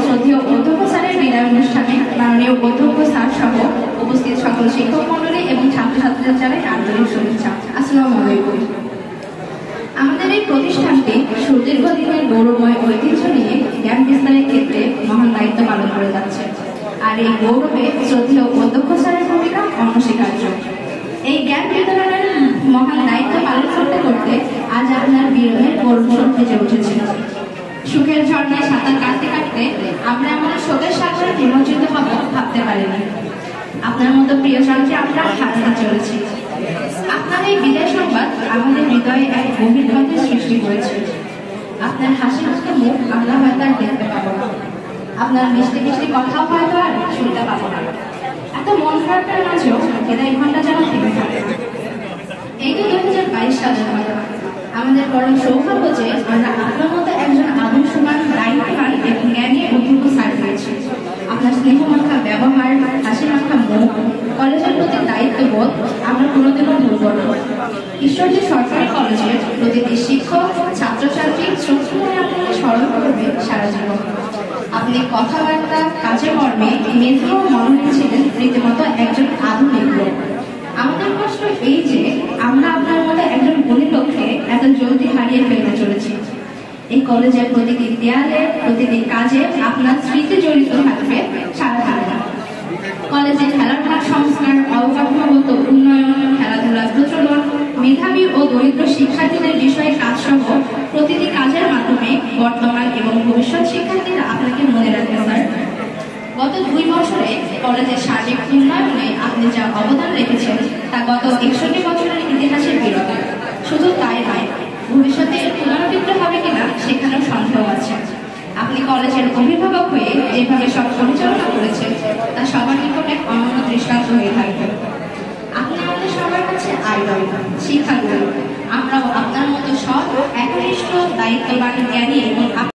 শ্রদ্ধেয় অধ্যক্ষ স্যারের বিদায় অনুষ্ঠানে মাননীয় অধ্যক্ষ স্যার সহ উপস্থিত সকল শিক্ষক মন্ডলী এবং ছাত্রছাত্রীদের জানাই আন্তরিক শুভেচ্ছা। আসসালামু আলাইকুম। আমাদের এই প্রতিষ্ঠানটি সুদীর্ঘদিনের গৌরবময় ঐতিহ্য নিয়ে জ্ঞান বিস্তারের ক্ষেত্রে মহান দায়িত্ব পালন করে যাচ্ছে, আর এই গৌরবে শ্রদ্ধেয় অধ্যক্ষ স্যারের ভূমিকা অনস্বীকার্য। এই জ্ঞান বিতরণের মহান দায়িত্ব পালন করতে করতে আজ আপনার বিরহের গৌরব ভেজে উঠেছে। সুখের ঝর্ণায় সাঁতার কাটতে কাটতে আমরা আমাদের শোকের সাগরে নিমজ্জিত হব ভাবতে পারিনি। আপনার মতো প্রিয়জনকে আমরা হারাতে চলেছি। আপনার এই বিদায় সংবাদ আমাদের হৃদয়ে এক গভীর ক্ষতের সৃষ্টি করেছে। আপনার হাসি হাসি মুখ আমরা হয়তো আর দেখতে পাবো না, আপনার মিষ্টি মিষ্টি কথাও হয়তো আর শুনতে পাবো না। এত মন খারাপের মাঝেও বিদায় ঘন্টা যেন থেমে থাকে। এই তো 2022 সালের কথা। আমাদের বরং সৌভাগ্য যে আমরা আপনার মতো একজন আদর্শবান, দায়িত্ববান এবং জ্ঞানী অভিজ্ঞ স্যার পেয়েছি। আপনার স্নেহমাখা ব্যবহার, হাসি মাখা মুখ, কলেজের প্রতি দায়িত্ববোধ আমরা কোনোদিনও ভুলব না। ঈশ্বরদী সরকারি কলেজের প্রতিটি শিক্ষক, ছাত্রছাত্রী শ্রদ্ধা আপনাকে স্মরণ করবে সারা জীবন। আপনি কথাবার্তা, কাজে কর্মে মেধা ও মননীয় ছিলেন রীতিমতো একজন আধুনিক লোক। আমাদের কষ্ট এই যে আমরা আপনার মতো একজন গুণী লোককে এত জলদি হারিয়ে ফেলতে চলেছি। এই কলেজের প্রতিটি দেয়ালে, প্রতিটি কাজে আপনার স্মৃতি জড়িত থাকবে সারা জীবন। কলেজে খেলার মাঠ সংস্কার, অবকাঠামোগত উন্নয়ন, খেলাধুলার প্রচলন, মেধাবী ও দরিদ্র শিক্ষার্থীদের বিষয়ে কাজ সহ প্রতিটি কাজের মাধ্যমে বর্তমান এবং ভবিষ্যৎ শিক্ষার্থীরা আপনাকে মনে রাখবে স্যার। গত 2 বছরে কলেজের সার্বিক উন্নয়নে আপনি যা অবদান রেখেছেন তা গত 61 বছরের ইতিহাসের বিরোধী। শুধু তাই নয়, ভবিষ্যতে এর পুনরাবৃত্তি হবে কিনা সেখানেও সন্দেহ আছে। আপনি কলেজের অভিভাবক হয়ে যেভাবে সব পরিচালনা করেছেন তা সবার নিকটে অনন্য দৃষ্টান্ত হয়ে থাকবে। আপনি আমাদের সবার কাছে আইডল, শিক্ষাগুরু। আমরাও